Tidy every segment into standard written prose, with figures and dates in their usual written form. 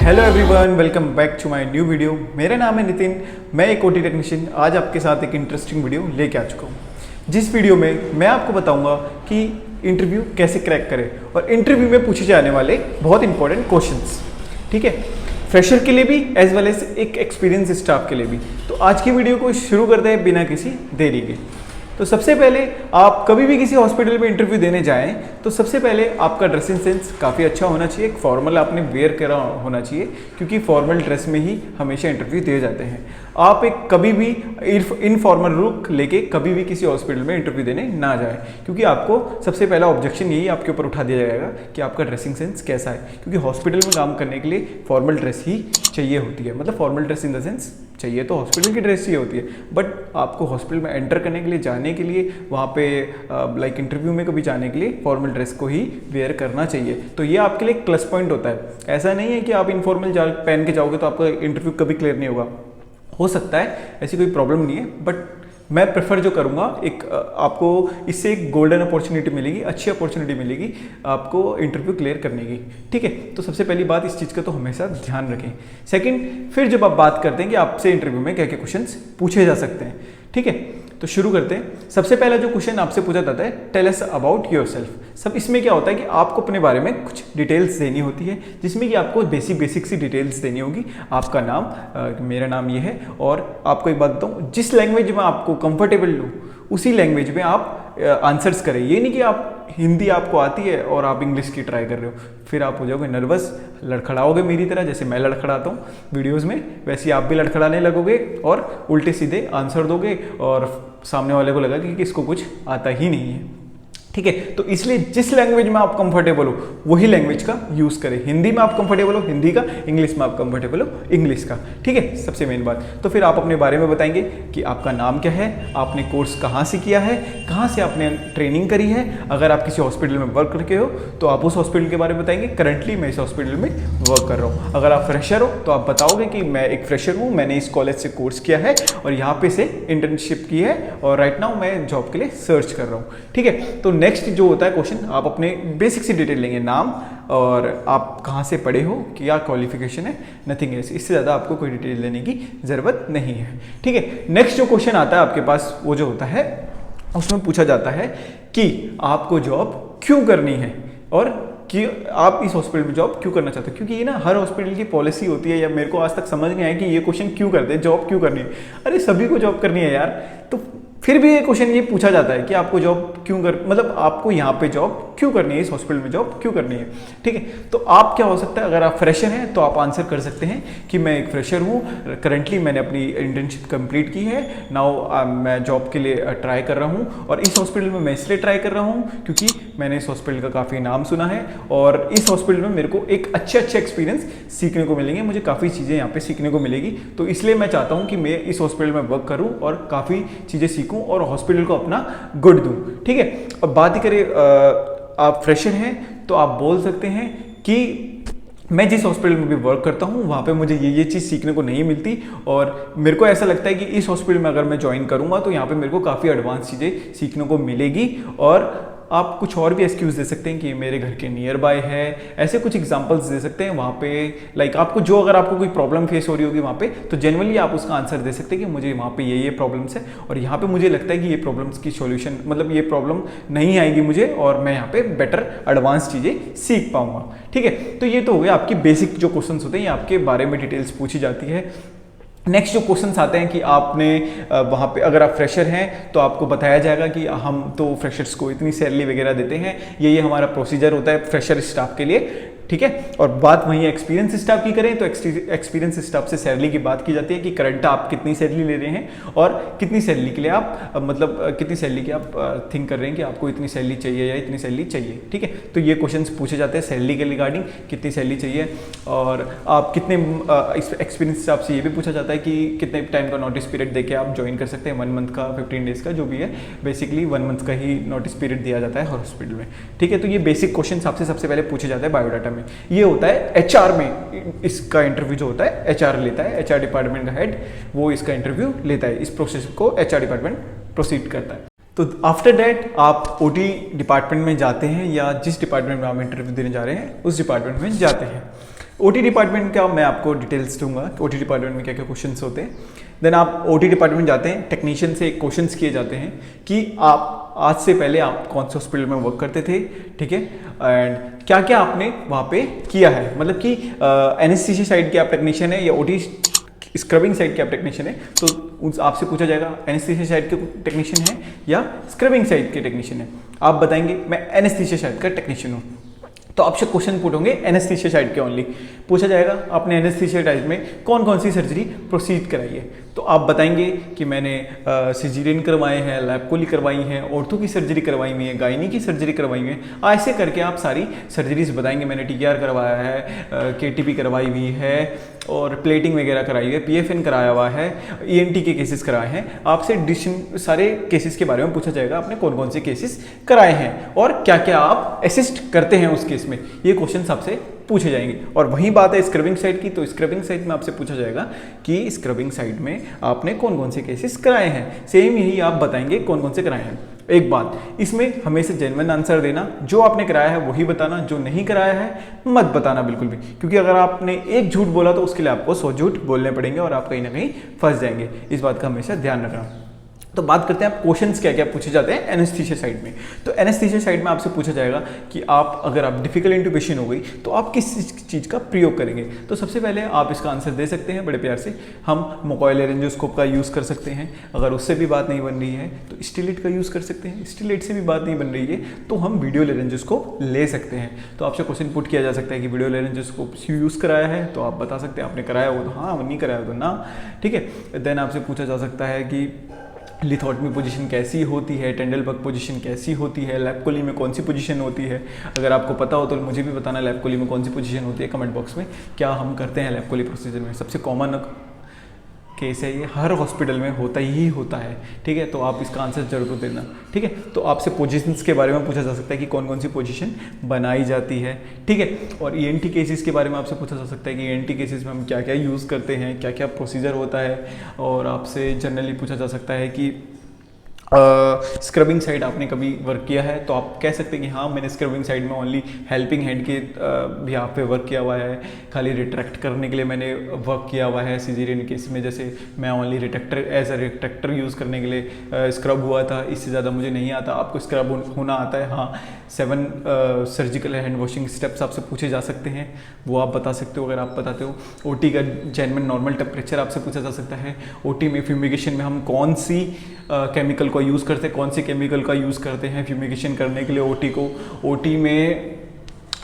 Hello everyone, welcome back to my new video. मेरा नाम है नितिन, मैं एक ओटी टेक्नीशियन। आज आपके साथ एक इंटरेस्टिंग वीडियो लेके आ चुका हूँ, जिस वीडियो में मैं आपको बताऊंगा कि इंटरव्यू कैसे क्रैक करें और इंटरव्यू में पूछे जाने वाले बहुत इंपॉर्टेंट क्वेश्चंस। ठीक है, फ्रेशर के लिए भी एज वेल एज एक एक्सपीरियंस स्टाफ के लिए भी। तो आज की वीडियो को शुरू करते हैं बिना किसी देरी के। तो सबसे पहले आप कभी भी किसी हॉस्पिटल में इंटरव्यू देने जाएं तो सबसे पहले आपका ड्रेसिंग सेंस काफ़ी अच्छा होना चाहिए, एक फॉर्मल आपने वेयर करा होना चाहिए, क्योंकि फॉर्मल ड्रेस में ही हमेशा इंटरव्यू दिए जाते हैं। आप एक कभी भी इनफॉर्मल लुक लेके कभी भी किसी हॉस्पिटल में इंटरव्यू देने ना जाएं, क्योंकि आपको सबसे पहला ऑब्जेक्शन यही आपके ऊपर उठा दिया जाएगा कि आपका ड्रेसिंग सेंस कैसा है, क्योंकि हॉस्पिटल में काम करने के लिए फॉर्मल ड्रेस ही चाहिए होती है। मतलब formal dress in the sense चाहिए तो हॉस्पिटल की ड्रेस चाहिए होती है, बट आपको हॉस्पिटल में एंटर करने के लिए, जाने के लिए, वहाँ पे लाइक इंटरव्यू में कभी जाने के लिए फॉर्मल ड्रेस को ही वेयर करना चाहिए। तो ये आपके लिए एक प्लस पॉइंट होता है। ऐसा नहीं है कि आप इनफॉर्मल पहन के जाओगे तो आपका इंटरव्यू कभी क्लियर नहीं होगा। हो सकता है, ऐसी कोई प्रॉब्लम नहीं है, बट मैं प्रेफर जो करूँगा, एक आपको इससे एक गोल्डन अपॉर्चुनिटी मिलेगी, अच्छी अपॉर्चुनिटी मिलेगी आपको इंटरव्यू क्लियर करने की। ठीक है, तो सबसे पहली बात इस चीज़ का तो हमेशा ध्यान रखें। सेकंड, फिर जब आप बात करते हैं कि आपसे इंटरव्यू में क्या क्या क्वेश्चंस पूछे जा सकते हैं, ठीक है, तो शुरू करते हैं। सबसे पहला जो क्वेश्चन आपसे पूछा जाता है, टेल अस अबाउट योरसेल्फ। सब इसमें क्या होता है कि आपको अपने बारे में कुछ डिटेल्स देनी होती है, जिसमें कि आपको बेसिक सी डिटेल्स देनी होगी। आपका नाम, मेरा नाम ये है, और आपको एक बात बताऊँ, जिस लैंग्वेज में आपको कंफर्टेबल हो उसी लैंग्वेज में आप आंसर्स करें। ये नहीं कि आप हिंदी आपको आती है और आप इंग्लिश की ट्राई कर रहे हो, फिर आप हो जाओगे नर्वस, लड़खड़ाओगे मेरी तरह, जैसे मैं लड़खड़ाता हूँ वीडियोस में, वैसे आप भी लड़खड़ाने लगोगे और उल्टे सीधे आंसर दोगे और सामने वाले को लगा कि इसको कुछ आता ही नहीं है। ठीक है, तो इसलिए जिस लैंग्वेज में आप कंफर्टेबल हो वही लैंग्वेज का यूज करें। हिंदी में आप कंफर्टेबल हो हिंदी का, इंग्लिश में आप कंफर्टेबल हो इंग्लिश का। ठीक है, सबसे मेन बात। तो फिर आप अपने बारे में बताएंगे कि आपका नाम क्या है, आपने कोर्स कहाँ से किया है, कहाँ से आपने ट्रेनिंग करी है। अगर आप किसी हॉस्पिटल में वर्क करके हो तो आप उस हॉस्पिटल के बारे में बताएंगे, करंटली मैं इस हॉस्पिटल में वर्क कर रहा हूँ। अगर आप फ्रेशर हो तो आप बताओगे कि मैं एक फ्रेशर हूँ, मैंने इस कॉलेज से कोर्स किया है और यहाँ पे से इंटर्नशिप की है और राइट नाउ मैं जॉब के लिए सर्च कर रहा हूँ। ठीक है, तो नेक्स्ट जो होता है क्वेश्चन, आप अपने बेसिक सी डिटेल लेंगे, नाम और आप कहाँ से पढ़े हो, क्या क्वालिफिकेशन है, नथिंग एल्स। इससे ज़्यादा आपको कोई डिटेल लेने की ज़रूरत नहीं है। ठीक है, नेक्स्ट जो क्वेश्चन आता है आपके पास, वो जो होता है उसमें पूछा जाता है कि आपको जॉब क्यों करनी है और कि आप इस हॉस्पिटल में जॉब क्यों करना चाहते हो। क्योंकि ये ना हर हॉस्पिटल की पॉलिसी होती है, या मेरे को आज तक समझ नहीं आया कि ये क्वेश्चन क्यों करते हैं, जॉब क्यों करनी है। अरे सभी को जॉब करनी है यार, तो फिर भी ये क्वेश्चन ये पूछा जाता है कि आपको जॉब क्यों मतलब आपको यहाँ पे जॉब क्यों करनी है, इस हॉस्पिटल में जॉब क्यों करनी है। ठीक है, तो आप क्या हो सकता है, अगर आप फ्रेशर हैं तो आप आंसर कर सकते हैं कि मैं एक फ्रेशर हूँ, करंटली मैंने अपनी इंटर्नशिप कंप्लीट की है, नाउ मैं जॉब के लिए ट्राई कर रहा हूँ और इस हॉस्पिटल में मैं इसलिए ट्राई कर रहा हूँ क्योंकि मैंने इस हॉस्पिटल का काफ़ी नाम सुना है और इस हॉस्पिटल में मेरे को एक अच्छे एक्सपीरियंस सीखने को मिलेंगे, मुझे काफ़ी चीज़ें यहाँ पे सीखने को मिलेगी। तो इसलिए मैं चाहता हूँ कि मैं इस हॉस्पिटल में वर्क करूँ और काफ़ी चीज़ें सीखूँ और हॉस्पिटल को अपना गुड दूँ। ठीक है, अब बात ही करें, आप फ्रेशर हैं तो आप बोल सकते हैं कि मैं जिस हॉस्पिटल में भी वर्क करता हूँ वहाँ पे मुझे ये चीज़ सीखने को नहीं मिलती और मेरे को ऐसा लगता है कि इस हॉस्पिटल में अगर मैं ज्वाइन करूँगा तो यहाँ पे मेरे को काफ़ी एडवांस चीज़ें सीखने को मिलेगी। और आप कुछ और भी एक्सक्यूज़ दे सकते हैं कि मेरे घर के नियर बाय है, ऐसे कुछ एग्जांपल्स दे सकते हैं वहाँ पे। लाइक आपको जो, अगर आपको कोई प्रॉब्लम फेस हो रही होगी वहाँ पे, तो जेन्युइनली आप उसका आंसर दे सकते हैं कि मुझे वहाँ पे ये प्रॉब्लम्स है और यहाँ पे मुझे लगता है कि ये प्रॉब्लम्स की सॉल्यूशन, मतलब ये प्रॉब्लम नहीं आएगी मुझे और मैं यहाँ पे बेटर एडवांस चीज़ें सीख पाऊँगा। ठीक है, तो ये तो हो गया आपकी बेसिक जो क्वेश्चन होते हैं, ये आपके बारे में डिटेल्स पूछी जाती है। नेक्स्ट जो क्वेश्चंस आते हैं कि आपने वहाँ पे, अगर आप फ्रेशर हैं तो आपको बताया जाएगा कि हम तो फ्रेशर्स को इतनी सैलरी वगैरह देते हैं, ये हमारा प्रोसीजर होता है फ्रेशर स्टाफ के लिए। ठीक है, और बात वहीं एक्सपीरियंस स्टाफ की करें तो एक्सपीरियंस स्टाफ से सैलरी की बात की जाती है कि करंट आप कितनी सैलरी ले रहे हैं और कितनी सैलरी के लिए आप मतलब कितनी सैलरी की आप थिंक कर रहे हैं कि आपको इतनी सैलरी चाहिए या इतनी सैलरी चाहिए। ठीक है, तो ये क्वेश्चंस पूछे जाते हैं सैलरी के रिगार्डिंग, कितनी सैलरी चाहिए और आप कितने, एक्सपीरियंस स्टाफ से ये भी पूछा जाता है कि कितने टाइम का नोटिस पीरियड देके आप ज्वाइन कर सकते हैं, 1 मंथ का, 15 डेज का, जो भी है, बेसिकली 1 मंथ का ही नोटिस पीरियड दिया जाता है हॉस्पिटल में। ठीक है, तो ये बेसिक क्वेश्चन आपसे सबसे पहले पूछे जाते हैं बायोडाटा में। ये होता है एचआर में, इसका इंटरव्यू जो होता है एचआर लेता है, एचआर डिपार्टमेंट का हेड वो इसका इंटरव्यू लेता है, इस प्रोसेस को एचआर डिपार्टमेंट प्रोसीड करता है। तो आफ्टर दैट आप ओटी डिपार्टमेंट में जाते हैं या जिस डिपार्टमेंट में आप इंटरव्यू देने जा रहे हैं उस डिपार्टमेंट में जाते हैं। ओटी डिपार्टमेंट का मैं आपको डिटेल्स दूंगा, ओटी डिपार्टमेंट में क्या क्या क्वेश्चंस होते हैं। देन आप ओटी डिपार्टमेंट जाते हैं, टेक्नीशियन से क्वेश्चंस किए जाते हैं कि आप आज से पहले आप कौन से हॉस्पिटल में वर्क करते थे, ठीक है, एंड क्या क्या आपने वहाँ पे किया है, मतलब कि एनेस्थीसिया साइड के आप टेक्नीशियन है या ओटी स्क्रबिंग साइड के आप टेक्नीशियन है, तो आपसे पूछा जाएगा एनेस्थीसिया साइड के टेक्नीशियन है या स्क्रबिंग साइड के टेक्नीशियन है। आप बताएंगे मैं एनेस्थीसिया साइड का टेक्नीशियन हूँ, तो आपसे क्वेश्चन पुट होंगे एनेस्थीसिया साइड के ओनली। पूछा जाएगा आपने एनेस्थीसिया साइड में कौन कौन सी सर्जरी प्रोसीड कराई है, तो आप बताएंगे कि मैंने सिजेरियन करवाए हैं, लैप्रोली करवाई हैं, ऑर्थो की सर्जरी करवाई हुई है, गायनी की सर्जरी करवाई हुई है। ऐसे करके आप सारी सर्जरीज बताएंगे। मैंने टीआर करवाया है, केटीपी करवाई हुई है और प्लेटिंग वगैरह कराई है, पीएफएन कराया हुआ है, ईएनटी के केसेस कराए हैं। आपसे सारे केसेस के बारे में पूछा जाएगा, आपने कौन कौन से केसेस कराए हैं और क्या क्या आप असिस्ट करते हैं उस केस में, ये क्वेश्चन आपसे पूछे जाएंगे। और वही बात है स्क्रबिंग साइड की, तो स्क्रबिंग साइड में आपसे पूछा जाएगा कि स्क्रबिंग साइड में आपने कौन कौन से केसेस कराए हैं, सेम यही आप बताएंगे कौन कौन से कराए हैं। एक बात, इसमें हमेशा जेन्युइन आंसर देना, जो आपने कराया है वही बताना, जो नहीं कराया है मत बताना बिल्कुल भी, क्योंकि अगर आपने एक झूठ बोला तो उसके लिए आपको 100 झूठ बोलने पड़ेंगे और आप कहीं ना कहीं फंस जाएंगे। इस बात का हमेशा ध्यान रखना। तो बात करते हैं आप क्वेश्चंस क्या क्या पूछे जाते हैं एनेस्थीसिया साइड में। तो एनेस्थीसिया साइड में आपसे पूछा जाएगा कि अगर आप डिफिकल्ट इंट्यूबेशन हो गई तो आप किस चीज़ का प्रयोग करेंगे। तो सबसे पहले आप इसका आंसर दे सकते हैं बड़े प्यार से, हम मोकोइलेरेंजोस्कोप का यूज़ कर सकते हैं। अगर उससे भी बात नहीं बन रही है तो स्टिलेट का यूज़ कर सकते हैं। स्टिलेट से भी बात नहीं बन रही है तो हम वीडियो लेरेंजोस्कोप ले सकते हैं। तो आपसे क्वेश्चन पुट किया जा सकता है कि वीडियो लेरेंजोस्कोप यूज़ कराया है, तो आप बता सकते हैं आपने कराया हो तो हाँ, नहीं कराया हो तो ना, ठीक है। देन आपसे पूछा जा सकता है कि लिथोटमी पोजीशन कैसी होती है, टेंडलबर्ग पोजीशन कैसी होती है, लैप्रोली में कौन सी पोजीशन होती है। अगर आपको पता हो तो मुझे भी बताना लैप्रोली में कौन सी पोजीशन होती है कमेंट बॉक्स में। क्या हम करते हैं लैप्रोली प्रोसीजर में, सबसे कॉमन केस है ये, हर हॉस्पिटल में होता ही होता है, ठीक है। तो आप इसका आंसर जरूर देना, ठीक है। तो आपसे पोजीशंस के बारे में पूछा जा सकता है कि कौन कौन सी पोजीशन बनाई जाती है, ठीक है। और ईएनटी केसेस के बारे में आपसे पूछा जा सकता है कि ईएनटी केसेस में हम क्या क्या यूज़ करते हैं, क्या क्या प्रोसीजर होता है। और आपसे जनरली पूछा जा सकता है कि स्क्रबिंग साइड आपने कभी वर्क किया है, तो आप कह सकते हैं कि हाँ, मैंने स्क्रबिंग साइड में ओनली हेल्पिंग हैंड के भी आप पे वर्क किया हुआ है, खाली रिट्रैक्ट करने के लिए मैंने वर्क किया हुआ है। सिजेरियन केस में जैसे मैं only retractor as a retractor use करने के लिए स्क्रब हुआ था, इससे ज़्यादा मुझे नहीं आता। आपको स्क्रब होना आता है, हाँ। 7 सर्जिकल हैंड वॉशिंग स्टेप्स आपसे पूछे जा सकते हैं, वो आप बता सकते हो अगर आप बताते हो। ओटी का जेन्युइन नॉर्मल टेम्परेचर आपसे पूछा जा सकता है। ओटी में फ्यूमिगेशन में हम कौन सी केमिकल को यूज़ करते हैं, कौन से केमिकल का यूज़ करते हैं फ्यूमिगेशन करने के लिए ओटी को। ओटी में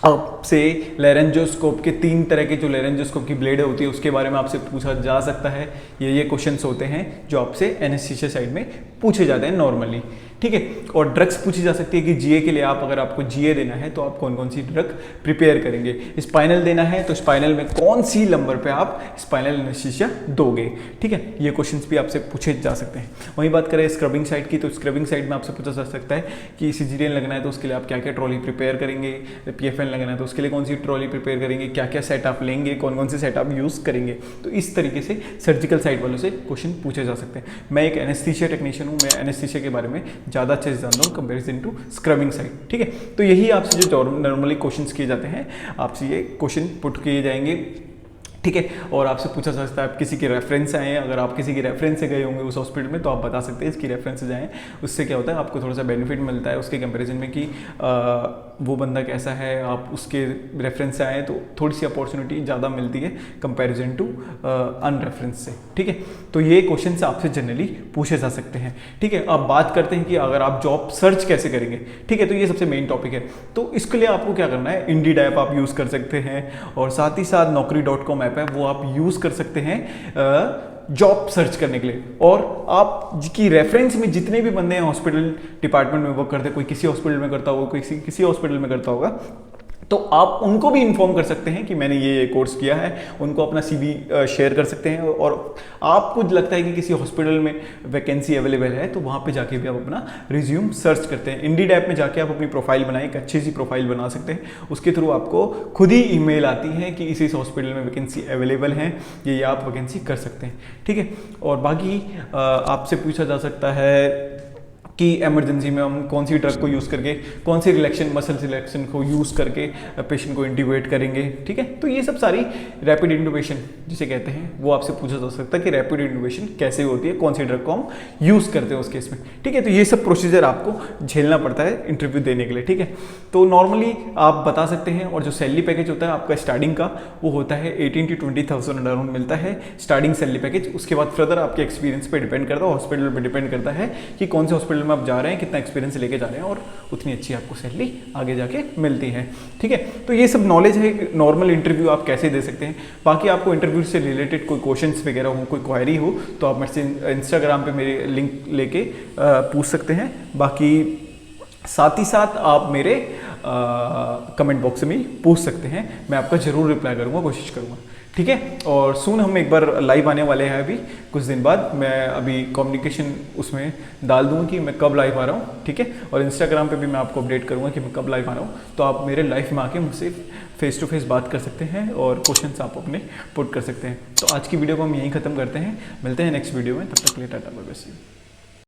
आपसे लेरेंजोस्कोप के 3 तरह के जो लेरेंजोस्कोप की ब्लेड होती है उसके बारे में आपसे पूछा जा सकता है। ये क्वेश्चंस होते हैं जो आपसे एनेस्थीसिया साइड में पूछे जाते हैं नॉर्मली, ठीक है। और ड्रग्स पूछी जा सकती है कि जीए के लिए अगर आपको जीए देना है तो आप कौन कौन सी ड्रग प्रिपेयर करेंगे। स्पाइनल देना है तो स्पाइनल में कौन सी नंबर पे आप स्पाइनल एनेस्थीसिया दोगे, ठीक है। ये क्वेश्चंस भी आपसे पूछे जा सकते हैं। वहीं बात करें स्क्रबिंग साइड की, तो स्क्रबिंग साइड में आपसे पूछा जा सकता है कि सिजेरियन लगना है तो उसके लिए आप क्या क्या ट्रॉली प्रिपेयर करेंगे, पीएफएन लगना है तो उसके लिए कौन सी ट्रॉली प्रिपेयर करेंगे, क्या क्या सेट आप लेंगे, कौन कौन से सेट आप यूज़ करेंगे। तो इस तरीके से सर्जिकल साइड वालों से क्वेश्चन पूछे जा सकते हैं। मैं एक एनेस्थीसिया टेक्नीशियन हूँ, मैं एनेस्थीसिया के बारे में ज़्यादा अच्छे से जानता हूँ कंपेरिजन टू स्क्रबिंग साइड, ठीक है। तो यही आपसे जो नॉर्मली क्वेश्चंस किए जाते हैं, आपसे ये क्वेश्चन पुट किए जाएंगे, ठीक है। और आपसे पूछा जा सकता है आप किसी के रेफरेंस से आए, अगर आप किसी के रेफरेंस से गए होंगे उस हॉस्पिटल में तो आप बता सकते हैं इसकी रेफरेंस से जाएँ। उससे क्या होता है, आपको थोड़ा सा बेनिफिट मिलता है उसके कंपैरिजन में कि वो बंदा कैसा है, आप उसके रेफरेंस से आए तो थोड़ी सी अपॉर्चुनिटी ज़्यादा मिलती है कंपैरिजन टू अनरेफरेंस से, ठीक है। तो ये क्वेश्चन से आपसे जनरली पूछे जा सकते हैं, ठीक है। अब बात करते हैं कि अगर आप जॉब सर्च कैसे करेंगे, ठीक है। तो ये सबसे मेन टॉपिक है। तो इसके लिए आपको क्या करना है, इंडीड ऐप आप यूज़ कर सकते हैं और साथ ही साथ naukri.com ऐप है वो आप यूज़ कर सकते हैं जॉब सर्च करने के लिए। और आप की रेफरेंस में जितने भी बंदे हैं हॉस्पिटल डिपार्टमेंट में वर्क करते हैं, कोई किसी हॉस्पिटल में करता होगा, कोई किसी हॉस्पिटल में करता होगा, तो आप उनको भी इन्फॉर्म कर सकते हैं कि मैंने ये कोर्स किया है। उनको अपना सीवी शेयर कर सकते हैं। और आपको लगता है कि किसी हॉस्पिटल में वैकेंसी अवेलेबल है तो वहाँ पे जाके भी आप अपना रिज्यूम सर्च करते हैं। इंडीड ऐप में जाके आप अपनी प्रोफाइल बनाएं, एक अच्छी सी प्रोफाइल बना सकते हैं। उसके थ्रू आपको खुद ही ईमेल आती है कि इस हॉस्पिटल में वैकेंसी अवेलेबल है, ये आप वैकेंसी कर सकते हैं, ठीक है। और बाकी आपसे पूछा जा सकता है कि इमरजेंसी में हम कौन सी ड्रग को यूज़ करके, कौन सी रिलैक्शन मसल रिलैक्शन को यूज़ करके पेशेंट को इंट्यूबेट करेंगे। ठीक है, तो ये सब सारी रैपिड इंट्यूबेशन जिसे कहते हैं वो आपसे पूछा जा सकता है कि रैपिड इंट्यूबेशन कैसे होती है, कौन सी ड्रग को हम यूज़ करते हैं उस केस में। ठीक है, तो ये सब प्रोसीजर आपको झेलना पड़ता है इंटरव्यू देने के लिए। ठीक है, तो नॉर्मली आप बता सकते हैं, और जो सैलरी पैकेज होता है आपका स्टार्टिंग का वो होता है 18 to 20,000 अराउंड मिलता है स्टार्टिंग सैलरी पैकेज। उसके बाद फर्दर आपके एक्सपीरियंस पे डिपेंड करता है, हॉस्पिटल पे डिपेंड करता है कि कौन से हॉस्पिटल में आप जा रहे हैं, कितना एक्सपीरियंस लेके जा रहे हैं, और उतनी अच्छी आपको सैलरी आगे जाके मिलती है। ठीक है, तो ये सब नॉलेज है नॉर्मल इंटरव्यू आप कैसे दे सकते हैं। बाकी आपको इंटरव्यू से रिलेटेड कोई क्वेश्चंस वगैरह हो, कोई क्वायरी हो, तो आप मेरे से इंस्टाग्राम पे मेरे लिंक लेके पूछ सकते हैं। बाकी साथ ही साथ आप मेरे कमेंट बॉक्स में पूछ सकते हैं, मैं आपका ज़रूर रिप्लाई करूँगा, कोशिश करूँगा। ठीक है, और सून हम एक बार लाइव आने वाले हैं अभी कुछ दिन बाद। मैं अभी कम्युनिकेशन उसमें डाल दूँगा कि मैं कब लाइव आ रहा हूँ। ठीक है, और इंस्टाग्राम पे भी मैं आपको अपडेट करूँगा कि मैं कब लाइव आ रहा हूँ, तो आप मेरे लाइव में आके मुझसे फेस टू फेस बात कर सकते हैं और क्वेश्चंस आप अपने पुट कर सकते हैं। तो आज की वीडियो को हम यहीं ख़त्म करते हैं, मिलते हैं नेक्स्ट वीडियो में, तब तक के लिए टाटा बाय बाय।